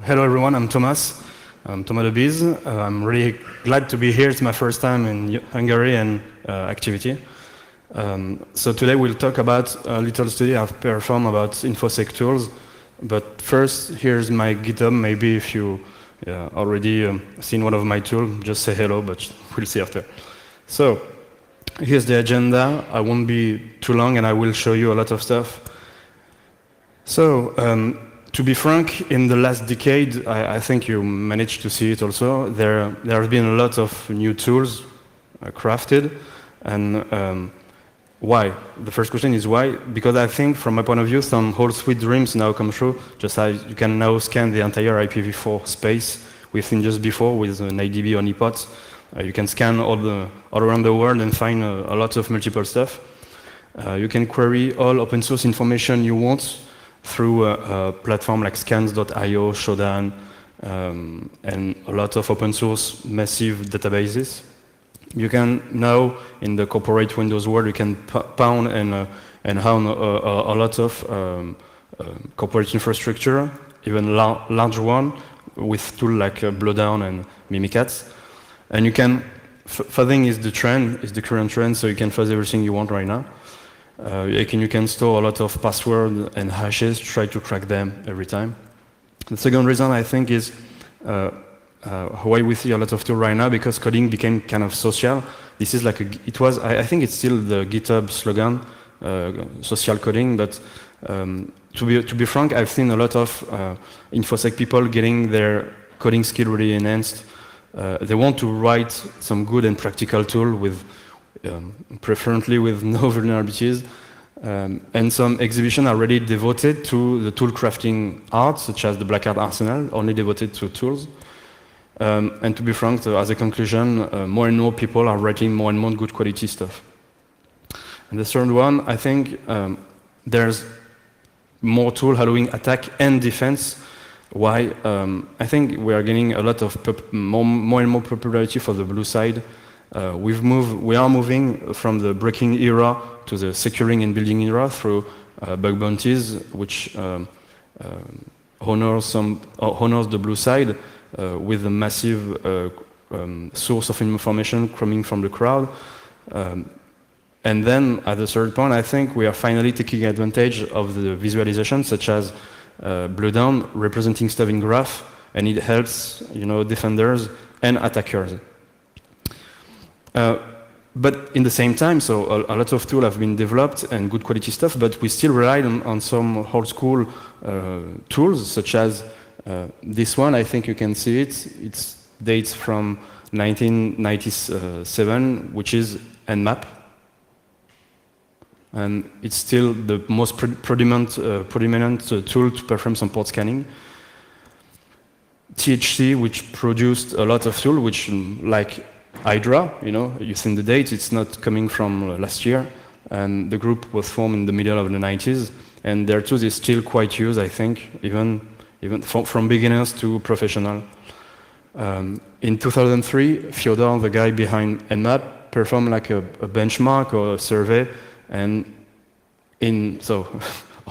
Hello everyone, I'm Thomas. I'm Thomas Debize. I'm really glad to be here. It's my first time in Hungary and Hacktivity. So today we'll talk about a little study I've performed about Infosec tools. But first, here's my GitHub. Maybe if you already seen one of my tools, just say hello, but we'll see after. So here's the agenda. I won't be too long and I will show you a lot of stuff. So, to be frank, in the last decade, I think you managed to see it also, there have been a lot of new tools crafted, and why? The first question is why? Because I think, from my point of view, some whole sweet dreams now come true, just as you can now scan the entire IPv4 space we've seen just before with an ADB honeypot. You can scan all around the world and find a lot of multiple stuff. You can query all open source information you want through a platform like scans.io, Shodan, and a lot of open source massive databases. You can now, in the corporate Windows world, you can pound and hound a lot of corporate infrastructure, even large one, with tools like Blowdown and Mimikatz. And you can, fuzzing is the trend, is the current trend, so you can fuzz everything you want right now. You can store a lot of passwords and hashes, try to crack them every time. The second reason, I think, is why we see a lot of tools right now, because coding became kind of social. This is like, I think it's still the GitHub slogan, social coding, but to be frank, I've seen a lot of Infosec people getting their coding skill really enhanced. They want to write some good and practical tool with preferably with no vulnerabilities, and some exhibitions are really devoted to the tool crafting art, such as the Black Hat Arsenal, only devoted to tools. And to be frank, as a conclusion, more and more people are writing more and more good quality stuff. And the third one, I think there's more tool allowing attack and defense. Why? I think we are getting a lot of more and more popularity for the blue side. We are moving from the breaking era to the securing and building era through bug bounties, which honors the blue side with a massive source of information coming from the crowd. And then, at the third point, I think we are finally taking advantage of the visualization, such as Blowdown representing stuff in graph, and it helps, defenders and attackers. But in the same time, so a lot of tools have been developed and good quality stuff, but we still rely on some old school tools, such as this one. I think you can see it. It dates from 1997, which is Nmap. And it's still the most predominant tool to perform some port scanning. THC, which produced a lot of tools, which, like Hydra, you've seen the date, it's not coming from last year, and the group was formed in the middle of the 90s, and their tools is still quite used, I think, even from beginners to professional. In 2003, Fyodor, the guy behind Nmap, performed like a benchmark or a survey, and so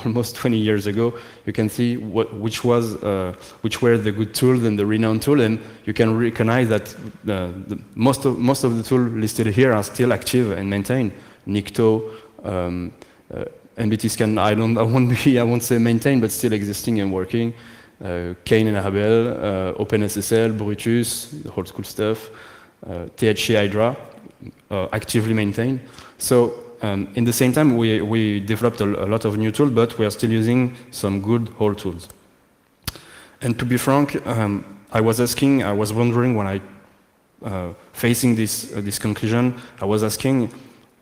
almost 20 years ago, you can see which were the good tools and the renowned tool, and you can recognize that most of the tools listed here are still active and maintained. Nikto, NBT Scan, I won't say maintained, but still existing and working. Kane and Abel, OpenSSL, Brutus, the whole school stuff, THC Hydra, actively maintained. So in the same time, we developed a lot of new tools, but we are still using some good old tools. And to be frank, I was wondering when I facing this conclusion, I was asking,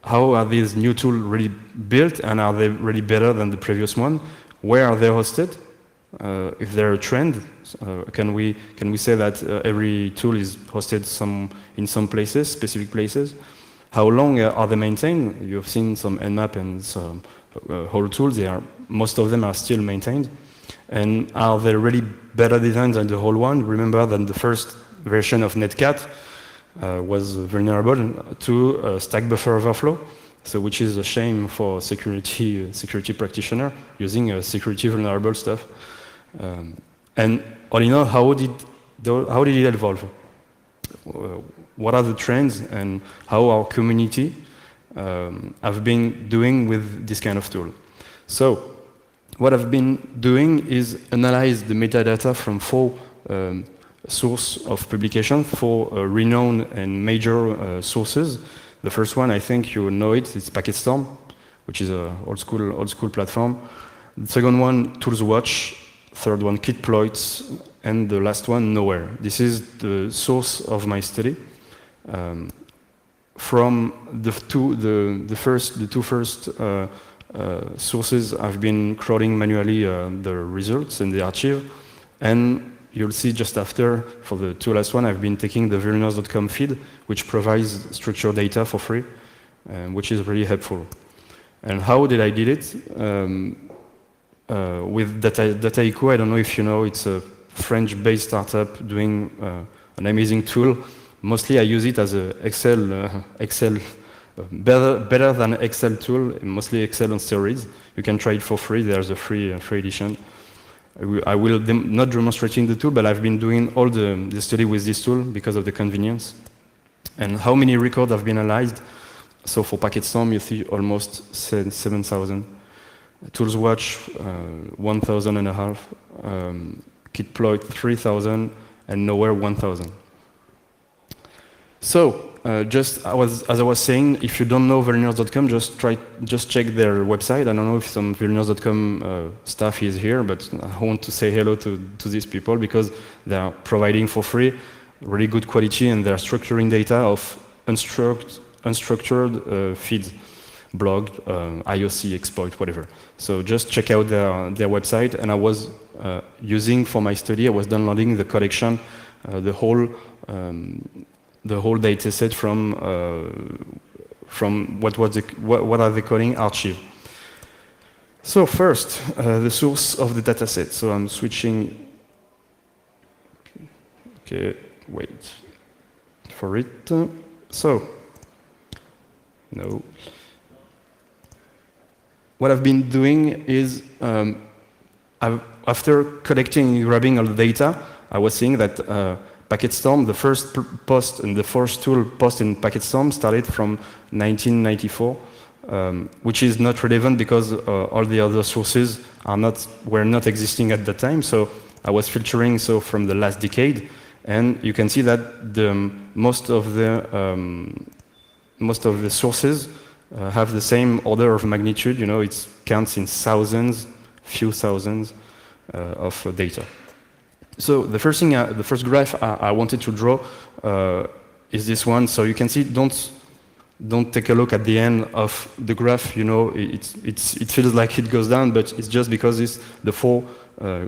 how are these new tools really built, and are they really better than the previous one? Where are they hosted? If they're a trend, can we say that every tool is hosted in some places, specific places? How long are they maintained? You've seen some Nmap and some whole tools. Most of them are still maintained. And are they really better designed than the whole one? Remember that the first version of Netcat was vulnerable to stack buffer overflow, so which is a shame for security practitioner using security vulnerable stuff. And all in all, how did it evolve? What are the trends and how our community have been doing with this kind of tool? So what I've been doing is analyze the metadata from 4 sources of publication, 4 renowned and major sources. The first one, I think you know it, it's Packetstorm, which is an old school platform. The second one, ToolsWatch. Third one, Kitploit, and the last one, Nowhere. This is the source of my study. From the two first sources, I've been crawling manually the results and the archive, and you'll see just after, for the 2 last one, I've been taking the vulnerers.com feed, which provides structured data for free, which is really helpful. And how did I did it? With Dataiku, I don't know if you know, it's a French-based startup doing an amazing tool. Mostly I use it as an Excel, better than Excel tool, mostly Excel on steroids. You can try it for free, there's a free edition. I will not demonstrating the tool, but I've been doing all the study with this tool because of the convenience. And how many records have been analyzed? So for Packetstorm, you see almost 7,000. ToolsWatch, 1,500, Kitploit, 3,000, and Nowhere, 1,000. So, as I was saying, if you don't know vulnerers.com, just check their website. I don't know if some vulnerers.com staff is here, but I want to say hello to these people because they are providing for free really good quality, and they're structuring data of unstructured feeds. Blog, IOC, exploit, whatever. So just check out their website. And I was using for my study, I was downloading the collection, the whole data set from what are they calling archive. So first, the source of the data set. So I'm switching. Okay, wait for it. So no. What I've been doing is, after grabbing all the data, I was seeing that Packetstorm, the first post and the first tool post in Packetstorm started from 1994, which is not relevant because all the other sources were not existing at that time. So I was filtering from the last decade, and you can see that most of the sources have the same order of magnitude. You know, it counts in thousands, few thousands of data. So the first thing, the first graph I wanted to draw is this one. So you can see, don't take a look at the end of the graph. You know, it feels like it goes down, but it's just because it's the 4th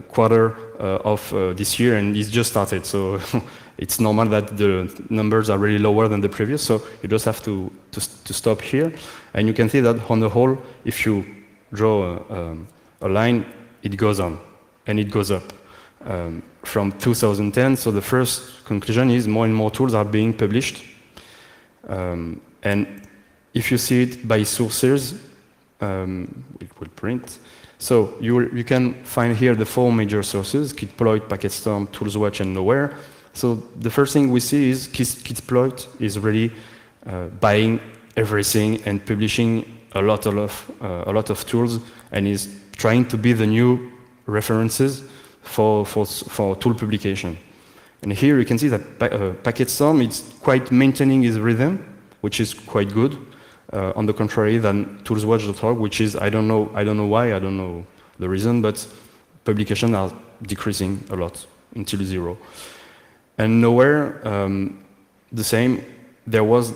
quarter of this year, and it's just started. So it's normal that the numbers are really lower than the previous. So you just have to stop here, and you can see that on the whole, if you draw a line, it goes on and it goes up. From 2010, so the first conclusion is more and more tools are being published. And if you see it by sources, it will print. So you can find here the 4 major sources: Kitploit, Packetstorm, ToolsWatch, and Nowhere. So the first thing we see is Kitploit is really buying everything and publishing a lot of tools, and is trying to be the new references for tool publication. And here you can see that Packetstorm is quite maintaining its rhythm, which is quite good. On the contrary than ToolsWatch.org, which is, I don't know why, I don't know the reason, but publications are decreasing a lot until 0. And Nowhere, the same. There was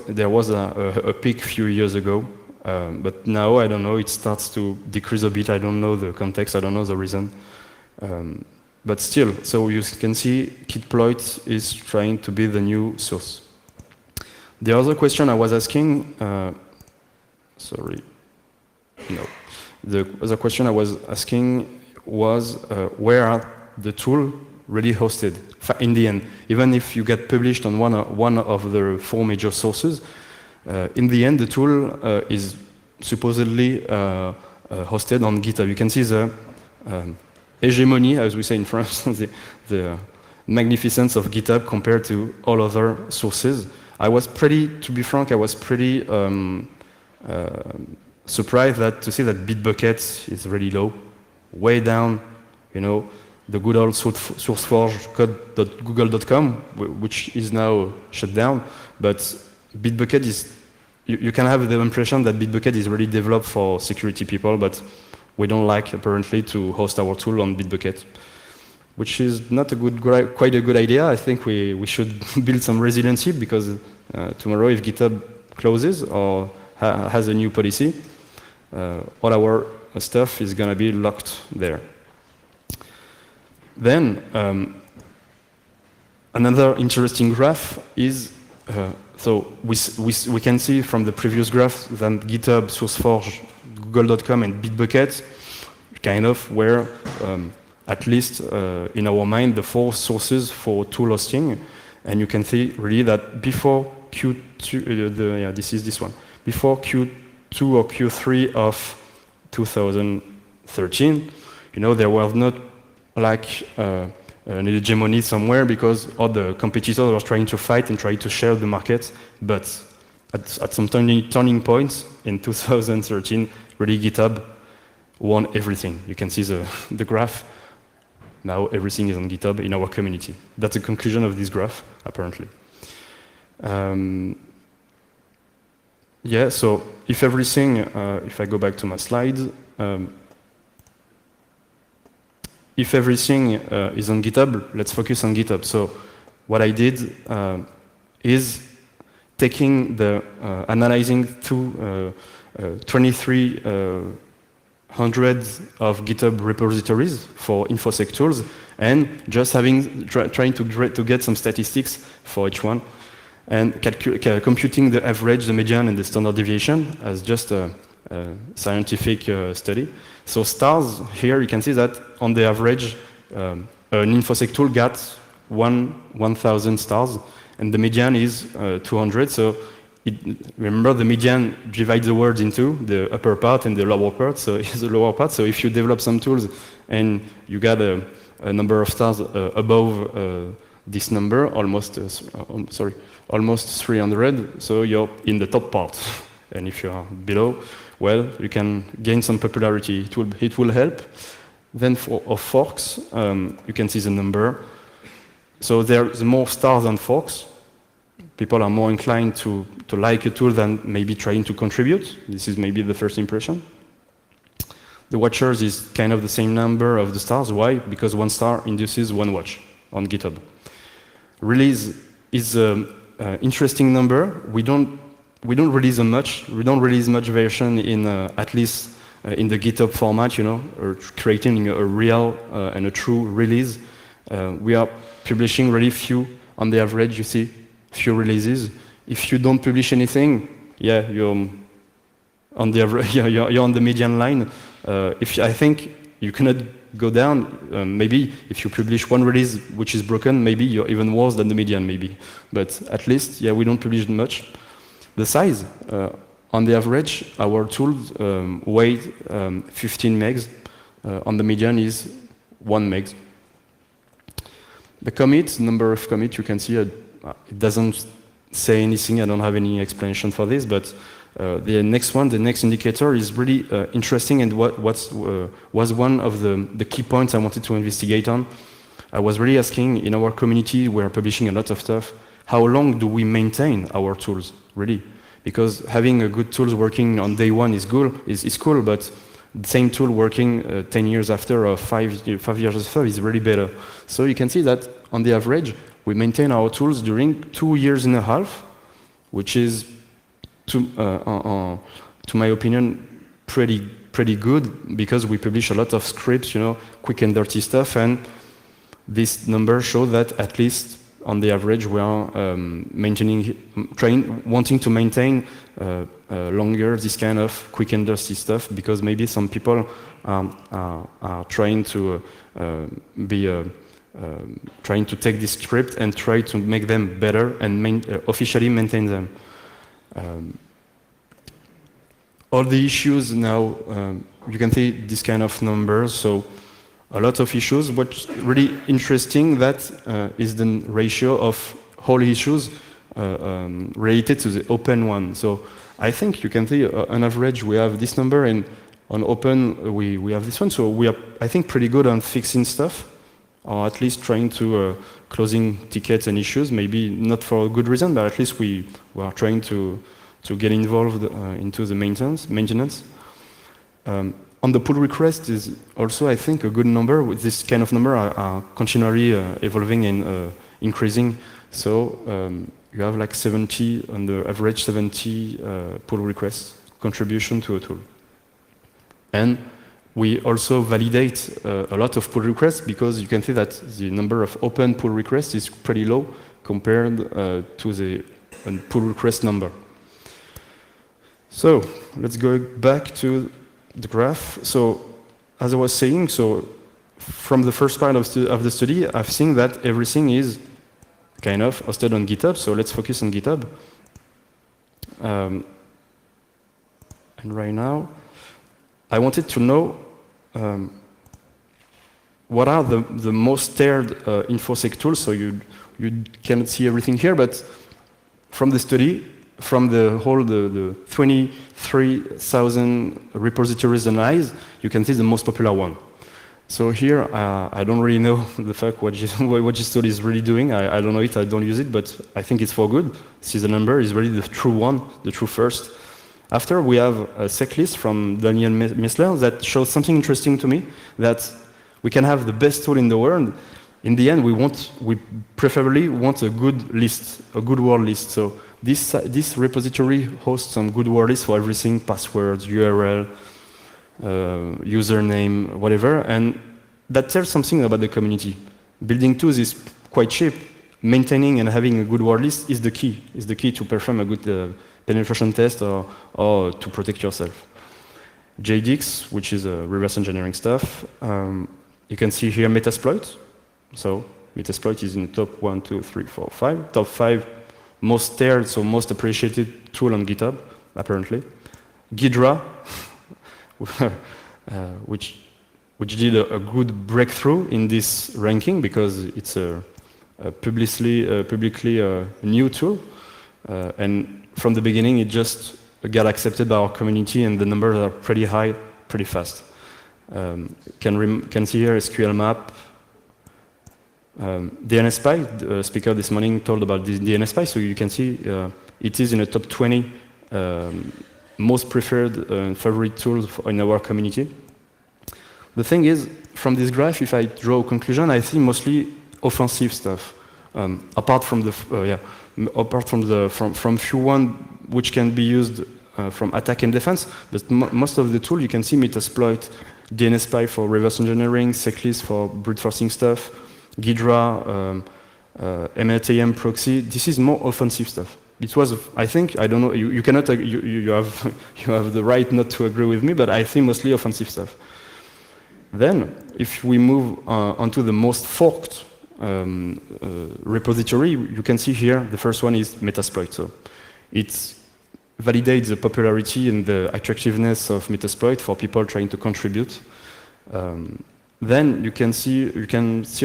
a peak a few years ago, but now I don't know. It starts to decrease a bit. I don't know the context. I don't know the reason. But still, so you can see Kitploit is trying to be the new source. The other question I was asking. The other question I was asking was where are the tools really hosted in the end? Even if you get published on one of the 4 major sources, in the end the tool is supposedly hosted on GitHub. You can see the hegemony, as we say in France, the magnificence of GitHub compared to all other sources. I was pretty, to be frank, I was pretty surprised to see that Bitbucket is really low, way down, you know, the good old SourceForge code.google.com, which is now shut down, but Bitbucket is, you can have the impression that Bitbucket is really developed for security people, but we don't like, apparently, to host our tool on Bitbucket, which is not quite a good idea. I think we should build some resiliency, because tomorrow, if GitHub closes or has a new policy, all our stuff is going to be locked there. Then, another interesting graph is, so we can see from the previous graph that GitHub, SourceForge, Google.com, and Bitbucket kind of were, at least in our mind, the 4 sources for tool hosting. And you can see really that before Q2, this is this one, before Q2 or Q3 of 2013, you know, there was not like an hegemony somewhere, because all the competitors were trying to fight and try to share the market. But at some turning points in 2013, really GitHub won everything. You can see the graph. Now everything is on GitHub in our community. That's the conclusion of this graph, apparently. Yeah, so if everything, if I go back to my slide, if everything is on GitHub, let's focus on GitHub. So what I did is taking analyzing 2,300 of GitHub repositories for Infosec tools, and just trying to get some statistics for each one, and computing the average, the median, and the standard deviation as just a scientific study. So stars, here you can see that on the average, an Infosec tool got 1,000 stars, and the median is 200. So remember, the median divides the words into the upper part and the lower part. So it's the lower part. So if you develop some tools and you got a number of stars above this number, almost 300, so you're in the top part. And if you're below, well, you can gain some popularity. It will help. Then for forks, you can see the number. So there's more stars than forks. People are more inclined to like a tool than maybe trying to contribute. This is maybe the first impression. The watchers is kind of the same number of the stars. Why? Because 1 star induces 1 watch on GitHub. Release is an interesting number. We don't release much. We don't release much version in at least in the GitHub format, you know, or creating a real and a true release. We are publishing really few. On the average, you see few releases. If you don't publish anything, yeah, you're on the average. Yeah, you're on the median line. I think you cannot go down. Maybe if you publish 1 release which is broken, maybe you're even worse than the median, maybe. But at least, yeah, we don't publish much. The size, on the average, our tools weigh 15 megs. On the median is 1 meg. The commit, number of commits, you can see it doesn't say anything. I don't have any explanation for this, but the next indicator is really interesting, and was one of the key points I wanted to investigate on. I was really asking, in our community, we're publishing a lot of stuff, how long do we maintain our tools, really? Because having a good tools working on day 1 is cool, but the same tool working 10 years after or 5 years after is really better. So you can see that on the average, we maintain our tools during 2.5 years, which is, to my opinion, pretty good, because we publish a lot of scripts, you know, quick and dirty stuff, and this number shows that at least on the average we are wanting to maintain longer this kind of quick and dirty stuff, because maybe some people are trying to trying to take this script and try to make them better and officially maintain them. All the issues now, you can see this kind of numbers. So a lot of issues. What's really interesting that is the ratio of all issues related to the open one. So I think you can see on average we have this number, and on open we have this one. So we are, I think, pretty good on fixing stuff, or at least trying to closing tickets and issues. Maybe not for a good reason, but at least we are trying to get involved into the maintenance. On the pull request is also, I think, a good number. With this kind of number are continually evolving and increasing. So you have like 70, on the average 70 pull requests contribution to a tool. And we also validate a lot of pull requests, because you can see that the number of open pull requests is pretty low compared to the pull request number. So let's go back to the graph. So as I was saying, so from the first part of the study, I've seen that everything is kind of hosted on GitHub. So let's focus on GitHub. And right now, I wanted to know what are the most shared Infosec tools. So you cannot see everything here, but from the study, from the whole the 23,000 repositories analyzed, you can see the most popular one. So here, I don't really know the fact what this tool is really doing. I don't know it, I don't use it, but I think it's for good. See, the number is really the true one, the true first. After, we have a sec list from Daniel Messler that shows something interesting to me, that we can have the best tool in the world. In the end, we preferably want a good list, a good word list. So this repository hosts some good word lists for everything: passwords, URL, username, whatever, and that tells something about the community. Building tools is quite cheap. Maintaining and having a good word list is the key to perform a good penetration test or to protect yourself. JDX, which is reverse engineering stuff. You can see here Metasploit. So Metasploit is in the top 1, 2, 3, 4, 5. Top 5 most shared, so most appreciated tool on GitHub, apparently. Ghidra, which did a good breakthrough in this ranking, because it's a publicly new tool, and from the beginning it just got accepted by our community, and the numbers are pretty high, pretty fast. Can see here SQL map. DNSPy, the speaker this morning told about this DNSPy, so you can see it is in the top 20 most preferred favorite tools in our community. The thing is, from this graph, if I draw a conclusion, I see mostly offensive stuff. Apart from few one which can be used from attack and defense, but most of the tool you can see Metasploit, DNSPy for reverse engineering, seclist for brute forcing stuff, Ghidra, MLTM proxy. This is more offensive stuff. It was, I think, I don't know. You cannot. You have the right not to agree with me, but I think mostly offensive stuff. Then, if we move onto the most forked repository, you can see here the first one is Metasploit. So it validates the popularity and the attractiveness of Metasploit for people trying to contribute. Then you can see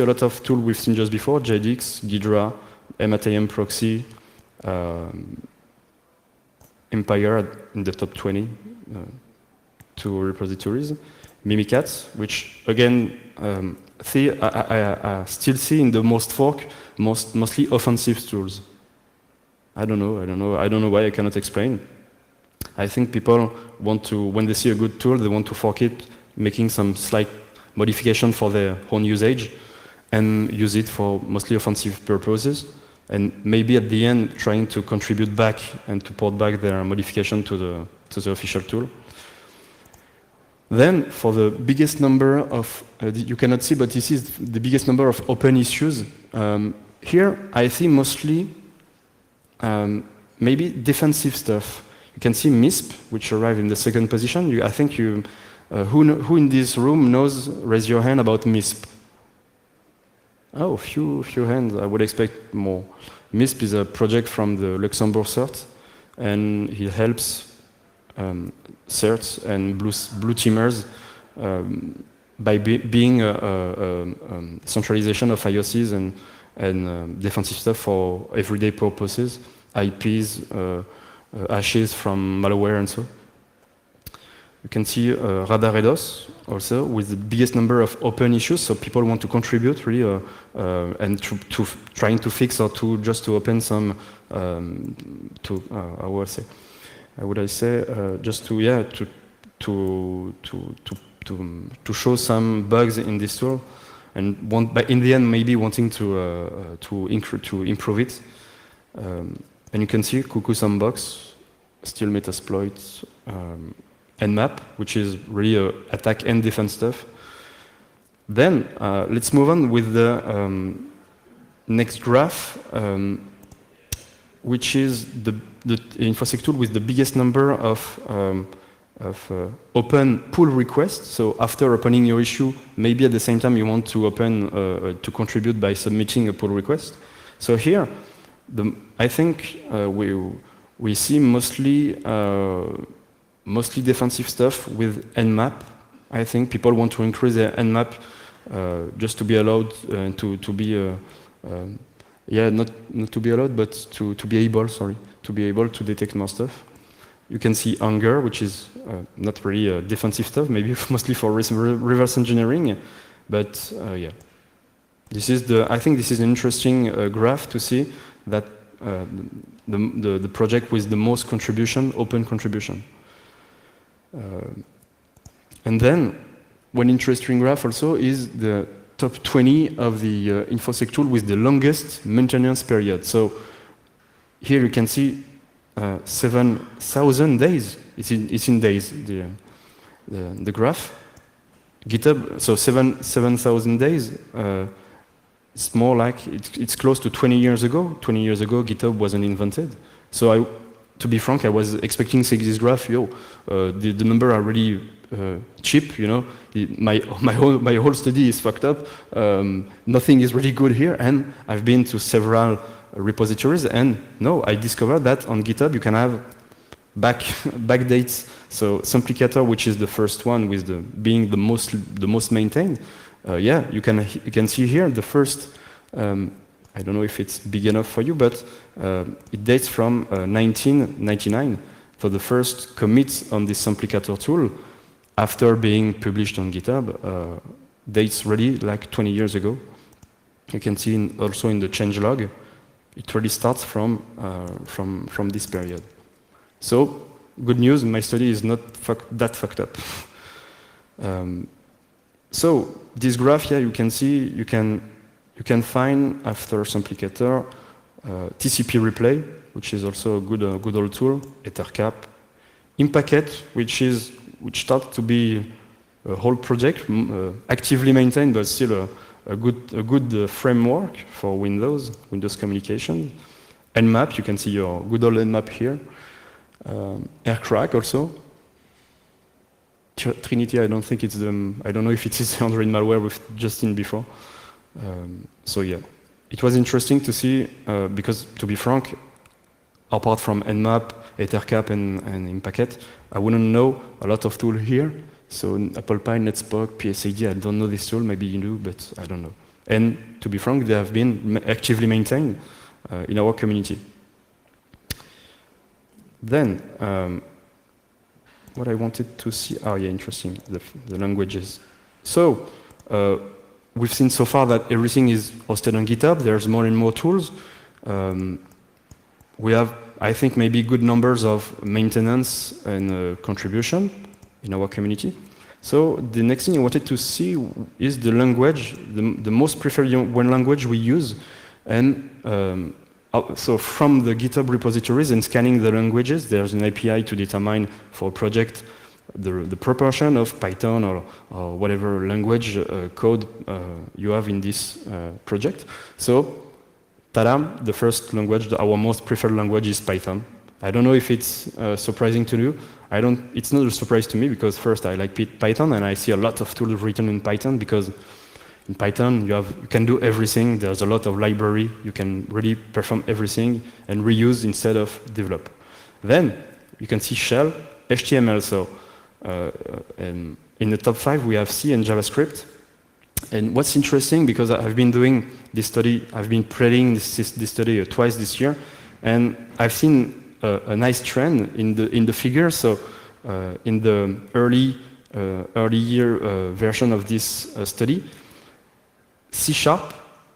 a lot of tools we've seen just before: JDX, Ghidra, MATM proxy, Empire in the top 20 two repositories, Mimikatz, which again I still see in the most fork mostly offensive tools. I don't know why, I cannot explain. I think people want to, when they see a good tool, they want to fork it, making some slight modification for their own usage, and use it for mostly offensive purposes, and maybe at the end trying to contribute back and to port back their modification to the official tool. Then, for the biggest number of, you cannot see, but this is the biggest number of open issues. Here, I see mostly maybe defensive stuff. You can see MISP, which arrived in the second position. I think who in this room knows, raise your hand about MISP? Oh, few hands, I would expect more. MISP is a project from the Luxembourg CERT, and it helps CERTs and blue teamers by being centralization of IOCs and defensive stuff for everyday purposes, IPs, hashes from malware and so. You can see Radar EDOS also with the biggest number of open issues, so people want to contribute really and to trying to fix or to just to open some how would I say just to yeah to show some bugs in this tool, and but in the end maybe wanting to improve it. And you can see Cuckoo Sandbox, still Metasploit, Nmap, which is really attack and defense stuff. Then let's move on with the next graph, which is the Infosec tool with the biggest number of open pull requests. So after opening your issue, maybe at the same time you want to open to contribute by submitting a pull request. So here, I think we see mostly defensive stuff with Nmap. I think people want to increase their Nmap just to be allowed to be not to be allowed, but to be able, to be able to detect more stuff. You can see Hunger, which is not really defensive stuff, maybe mostly for reverse engineering, but yeah. I think this is an interesting graph to see that the project with the most contribution, open contribution. And then, one interesting graph also is the top 20 of the Infosec tool with the longest maintenance period. So here you can see 7,000 days. It's in days, the graph. GitHub, so 7,000 days. It's more like, it's close to 20 years ago. 20 years ago, GitHub wasn't invented. So to be frank, I was expecting this graph, the number are really cheap, you know. My whole study is fucked up. Nothing is really good here, and I've been to several repositories, and no, I discovered that on GitHub you can have backdates. So Samplicator, which is the first one with being the most maintained. Yeah, you can see here the first. I don't know if it's big enough for you, but it dates from 1999 for the first commits on this Samplicator tool after being published on GitHub. Dates really like 20 years ago. You can see also in the changelog, it really starts from this period. So good news, my study is not that fucked up. So this graph here, you can see you can find after Samplicator TCP replay, which is also a good old tool, Ethercap, Impacket, which started to be a whole project, actively maintained, but still a good framework for Windows communication. Nmap, you can see your good old Nmap here. Aircrack also. Trinity, I don't think it's I don't know if it is the Android malware we've just seen before. So yeah, it was interesting to see because, to be frank, apart from Nmap, Ethercap, and Impacket, I wouldn't know a lot of tools here. So ApplePie, NetSpock, PSAD, I don't know this tool. Maybe you do, but I don't know. And to be frank, they have been actively maintained in our community. Then, what I wanted to see, interesting, the languages. So, we've seen so far that everything is hosted on GitHub. There's more and more tools. We have, I think, maybe good numbers of maintenance and contribution in our community. So the next thing I wanted to see is the language, the most preferred language we use. And so from the GitHub repositories and scanning the languages, there's an API to determine for a project the proportion of Python or whatever language code you have in this project. So tada, the first language, our most preferred language is Python. I don't know if it's surprising to you. It's not a surprise to me because first I like Python and I see a lot of tools written in Python because in Python you can do everything. There's a lot of library. You can really perform everything and reuse instead of develop. Then you can see shell, HTML. So In the top 5, we have C and JavaScript. And what's interesting, because I've been doing this study, I've been presenting this study twice this year, and I've seen a nice trend in the figure. So in the early year version of this study, C#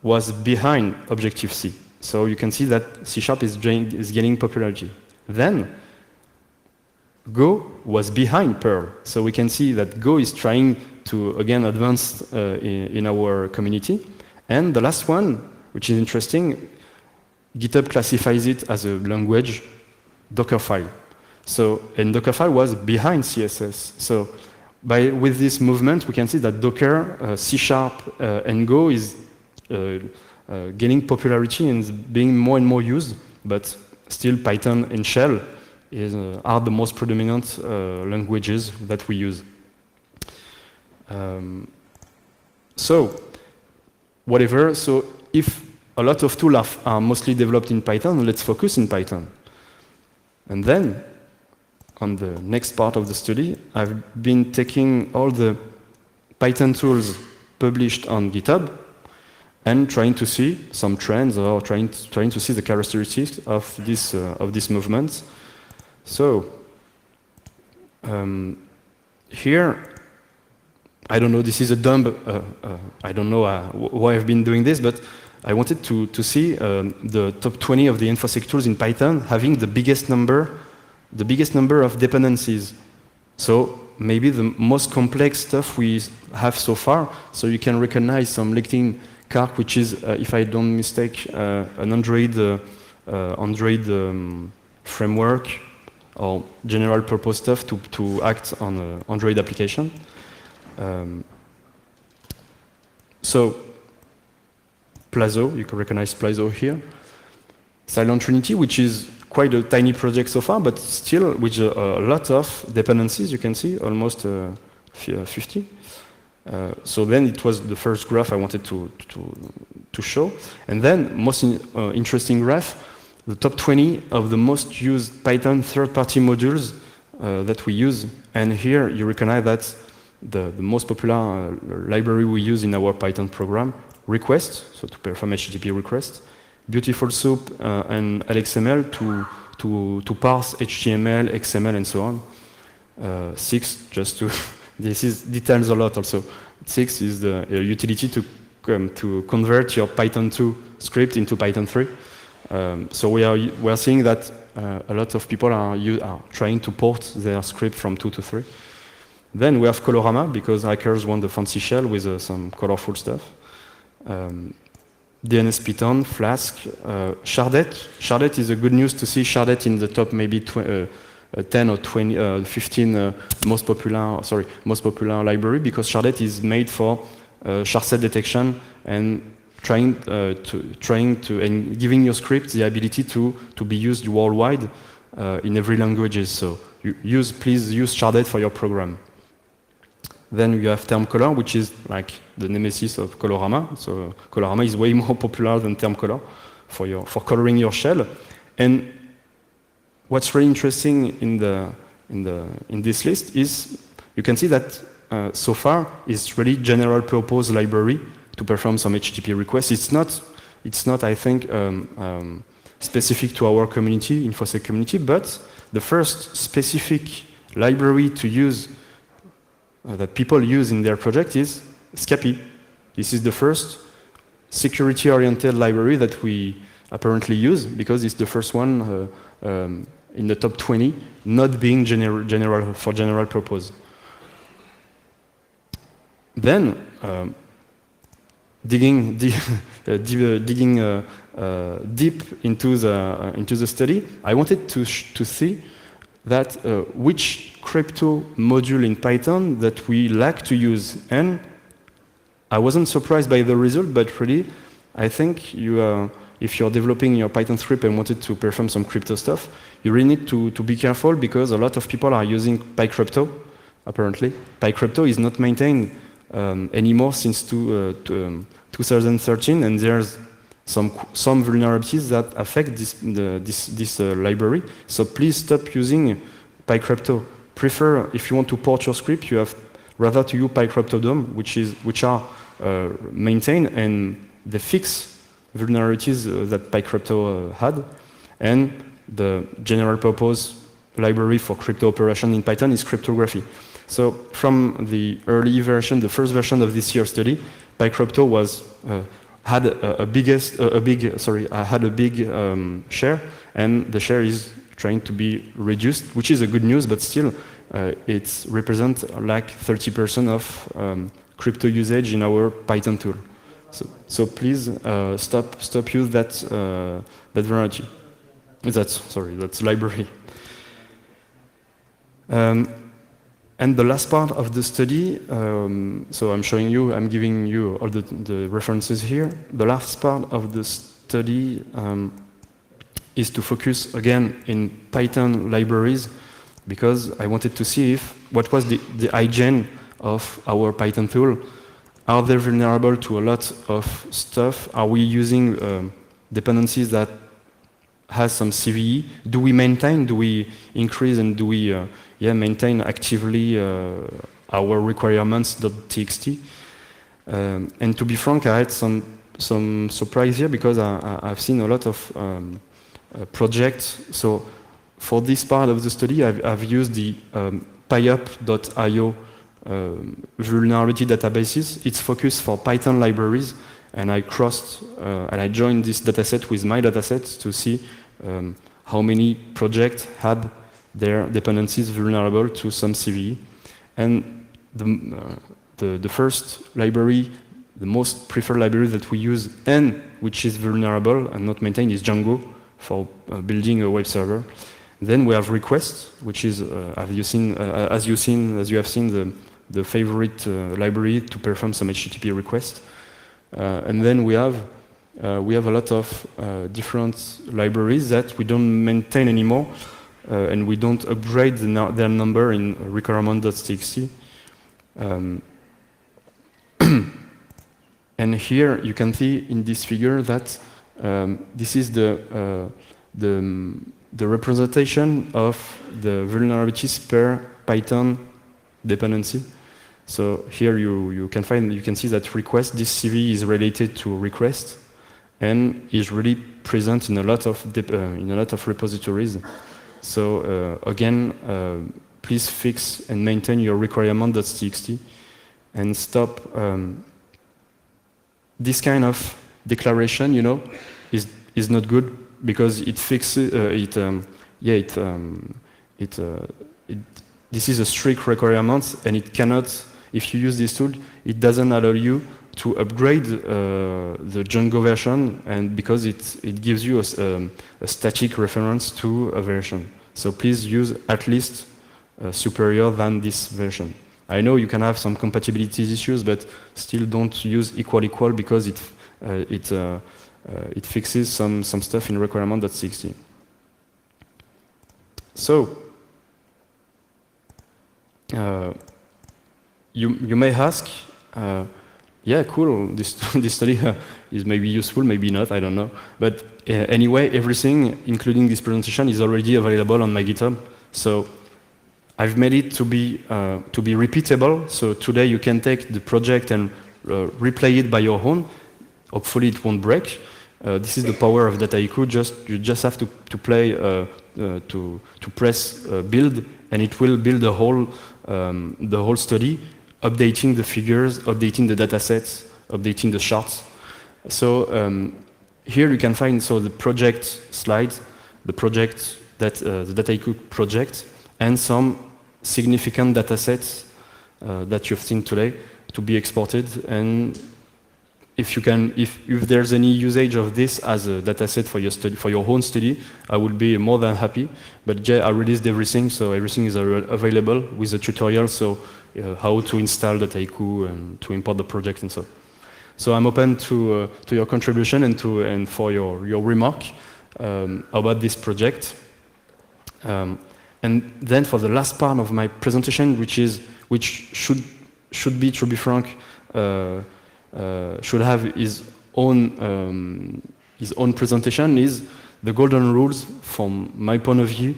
was behind Objective-C. So you can see that C# is gaining popularity. Then Go was behind Perl. So we can see that Go is trying to, again, advance in our community. And the last one, which is interesting, GitHub classifies it as a language Dockerfile. So, and Dockerfile was behind CSS. So with this movement, we can see that Docker, C#, and Go is gaining popularity and being more and more used, but still Python and Shell are the most predominant languages that we use. So if a lot of tools are mostly developed in Python, let's focus in Python. And then, on the next part of the study, I've been taking all the Python tools published on GitHub and trying to see some trends or trying to see the characteristics of this movement. So here, I don't know, this is a dumb, I don't know why I've been doing this, but I wanted to see the top 20 of the Infosec tools in Python having the biggest number of dependencies. So maybe the most complex stuff we have so far. So you can recognize some LinkedIn Carc, which is, if I don't mistake, an Android framework or general purpose stuff to act on an Android application. So Plazo, you can recognize Plazo here. Silent Trinity, which is quite a tiny project so far, but still with a lot of dependencies, you can see, almost 50. So then it was the first graph I wanted to show. And then, most interesting graph, the top 20 of the most used Python third-party modules that we use. And here you recognize that the most popular library we use in our Python program, request, so to perform HTTP requests, Beautiful Soup and LXML to parse HTML, XML, and so on. 6, just to, this details a lot also. 6 is the utility to convert your Python 2 script into Python 3. So we are seeing that a lot of people are trying to port their script from 2 to 3. Then we have Colorama, because hackers want the fancy shell with some colorful stuff. DNS Python, Flask, Shardette. Shardette is a good news to see Shardette in the top maybe 10 or 20, 15 most popular library, because Shardette is made for shard set detection and trying to and giving your script the ability to be used worldwide in every languages. So please use Shardette for your program. Then you have TermColor, which is like the nemesis of Colorama. So Colorama is way more popular than TermColor for coloring your shell. And what's really interesting in this list is you can see that so far it's really general purpose library to perform some HTTP requests. It's not I think specific to our community, Infosec community, but the first specific library to use that people use in their project is Scapy. This is the first security-oriented library that we apparently use, because it's the first one in the top 20 not being for general purpose. Then, digging deep into the study, I wanted to see that which crypto module in Python that we like to use. And I wasn't surprised by the result, but really, I think if you're developing your Python script and wanted to perform some crypto stuff, you really need to be careful, because a lot of people are using PyCrypto, apparently. PyCrypto is not maintained anymore since 2013, and there's some vulnerabilities that affect this library. So please stop using PyCrypto. Prefer, if you want to port your script, you have rather to use PyCryptodome, which are maintained and they fix vulnerabilities that PyCrypto had, and the general purpose library for crypto operation in Python is cryptography. So from the early version, the first version of this year's study, PyCrypto was had a big share, and the share is trying to be reduced, which is a good news, but still it represents like 30% of crypto usage in our Python tool. So please stop use that vulnerability. That's library. And the last part of the study, so I'm giving you all the references here. The last part of the study is to focus again in Python libraries, because I wanted to see what was the hygiene of our Python tool. Are they vulnerable to a lot of stuff? Are we using dependencies that has some CVE? Do we maintain? Do we increase? And do we maintain actively our requirements.txt? And to be frank, I had some surprise here, because I've seen a lot of projects. So for this part of the study, I've used the pyup.io vulnerability databases. It's focused for Python libraries, and I joined this dataset with my dataset to see how many projects had their dependencies vulnerable to some CVE. And the first library, the most preferred library that we use and which is vulnerable and not maintained, is Django for building a web server. Then we have requests, which is, as you have seen, the favorite library to perform some HTTP requests. And then we have a lot of different libraries that we don't maintain anymore, and we don't upgrade their number in requirement.txt. And here you can see in this figure that this is the representation of the vulnerabilities per Python dependency. So here you can see that request, this CV is related to request and is really present in a lot of repositories. So again, please fix and maintain your requirement.txt and stop this kind of declaration. Is not good, because it fixes this is a strict requirement, and it cannot. If you use this tool, it doesn't allow you to upgrade the Django version, and because it gives you a static reference to a version. So please use at least superior than this version. I know you can have some compatibility issues, but still don't use equal, because it fixes some stuff in requirement.txt. So you may ask, yeah, cool, this study is maybe useful, maybe not, I don't know. But anyway, everything, including this presentation, is already available on my GitHub. So I've made it to be repeatable. So today you can take the project and replay it by your own. Hopefully it won't break. This is the power of Dataiku. You just have to play to press build, and it will build the whole study, updating the figures, updating the datasets, updating the charts. So here you can find the project slides, the project the Dataiku project, and some significant datasets that you've seen today to be exported. And if there's any usage of this as a dataset for your own study, I would be more than happy. But yeah, I released everything, so everything is available with a tutorial. So how to install Dataiku and to import the project and so. So I'm open to your contribution and for your remark about this project. And then for the last part of my presentation, which should be, to be frank, should have his own presentation, is the golden rules from my point of view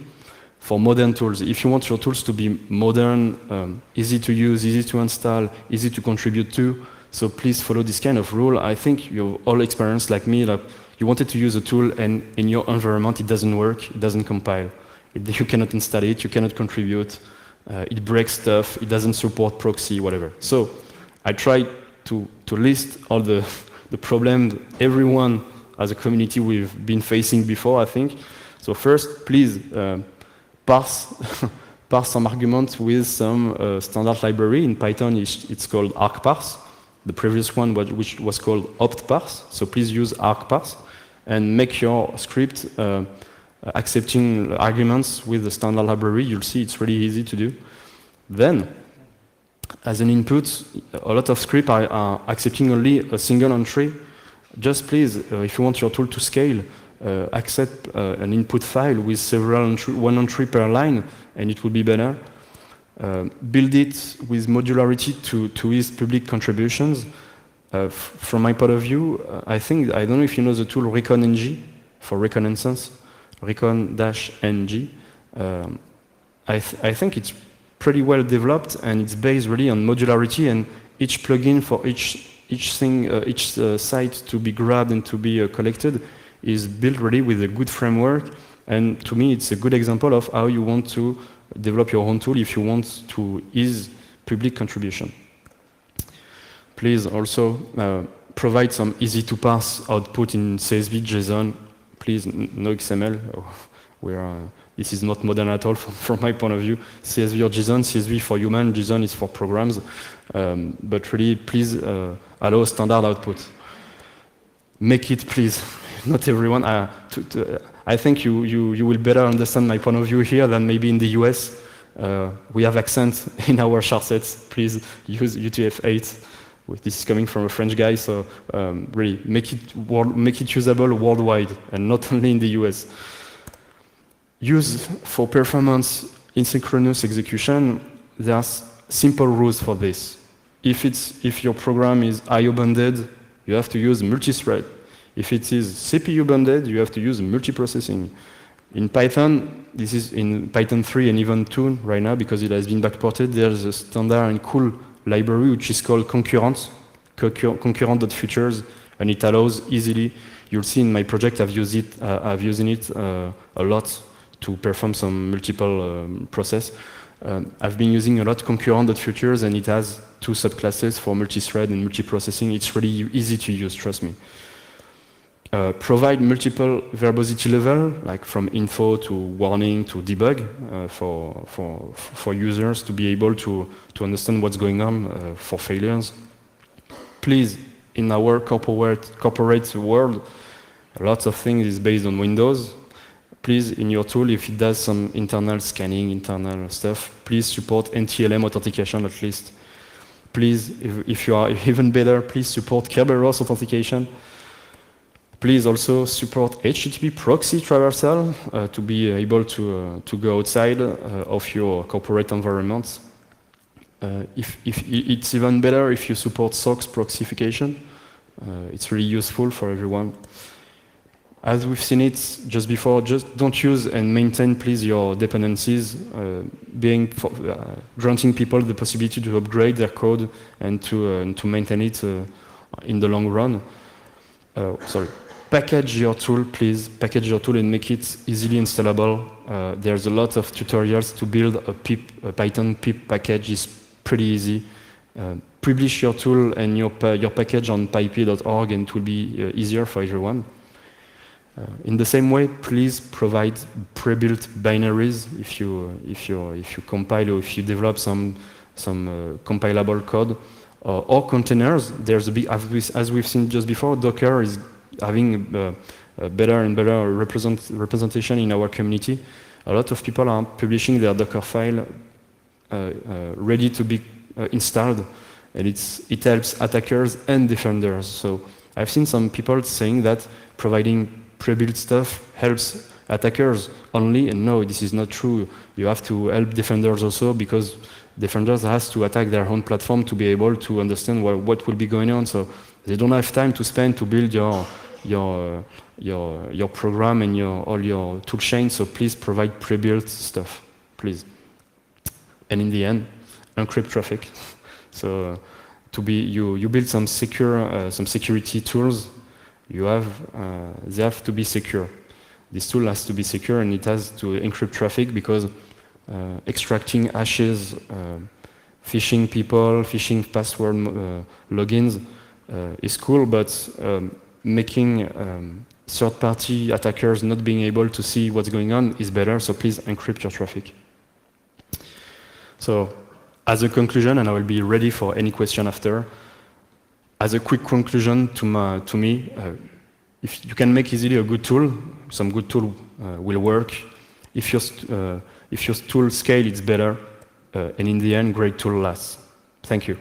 for modern tools. If you want your tools to be modern, easy to use, easy to install, easy to contribute to, so please follow this kind of rule. I think you've all experienced like me, like you wanted to use a tool and in your environment it doesn't work, it doesn't compile. You cannot install it, you cannot contribute, it breaks stuff, it doesn't support proxy, whatever. So I tried to list all the problems everyone as a community we've been facing before, I think. So first, please parse some arguments with some standard library. In Python, it's called argparse. The previous one, which was called optparse. So please use argparse and make your script accepting arguments with the standard library. You'll see it's really easy to do. Then, as an input, a lot of scripts are accepting only a single entry. Just please, if you want your tool to scale, accept an input file with one entry per line, and it will be better. Build it with modularity to ease public contributions. From my point of view, I don't know if you know the tool recon-ng for reconnaissance, recon-ng. I think it's pretty well developed, and it's based really on modularity, and each plugin for each site to be grabbed and to be collected is built really with a good framework. And to me, it's a good example of how you want to develop your own tool if you want to ease public contribution. Please also provide some easy to parse output in CSV, JSON. Please, no XML. This is not modern at all from my point of view. CSV or JSON, CSV for human, JSON is for programs. But really, please allow standard output. Make it, please. Not everyone. I think you will better understand my point of view here than maybe in the US. We have accent in our chart sets. Please use UTF-8. This is coming from a French guy, so really make it usable worldwide and not only in the US. Use for performance asynchronous execution. There's simple rules for this. If your program is I/O bounded, you have to use multi-thread. If it is CPU bounded, you have to use multiprocessing. In Python, this is in Python 3 and even 2 right now because it has been backported. There's a standard and cool library which is called concurrent.futures, and it allows easily. You'll see in my project I've used it a lot to perform some multiple process. I've been using a lot concurrent.futures, and it has 2 subclasses for multi-thread and multiprocessing. It's really easy to use, trust me. Provide multiple verbosity level, like from info to warning to debug, for users to be able to understand what's going on for failures. Please, in our corporate world, lots of things is based on Windows. Please, in your tool, if it does some internal scanning, internal stuff, please support NTLM authentication at least. Please, if you are even better, please support Kerberos authentication. Please also support HTTP proxy traversal to be able to go outside of your corporate environment. If it's even better if you support SOX proxification. It's really useful for everyone. As we've seen it just before, just don't use and maintain, please, your dependencies, granting people the possibility to upgrade their code and to maintain it in the long run. Package your tool, please. Package your tool and make it easily installable. There's a lot of tutorials to build a Python pip package. Is pretty easy. Publish your tool and your package on pyp.org, and it will be easier for everyone. In the same way, please provide pre-built binaries if you compile or if you develop some compilable code or containers. There's a big, as we've seen just before, Docker is having a better and better representation in our community. A lot of people are publishing their Docker file ready to be installed, and it helps attackers and defenders. So I've seen some people saying that providing pre-built stuff helps attackers only, and no, this is not true. You have to help defenders also, because defenders has to attack their own platform to be able to understand what will be going on. So they don't have time to spend to build your your program and all your tool chain. So please provide pre-built stuff, please. And in the end, encrypt traffic. So you build some security tools. They have to be secure. This tool has to be secure, and it has to encrypt traffic, because extracting hashes, phishing people, phishing password logins is cool, but making third-party attackers not being able to see what's going on is better. So please encrypt your traffic. So as a conclusion, and I will be ready for any question after, as a quick conclusion to me, if you can make easily a good tool, some good tool will work. If your tool scale, it's better, and in the end, great tool lasts. Thank you.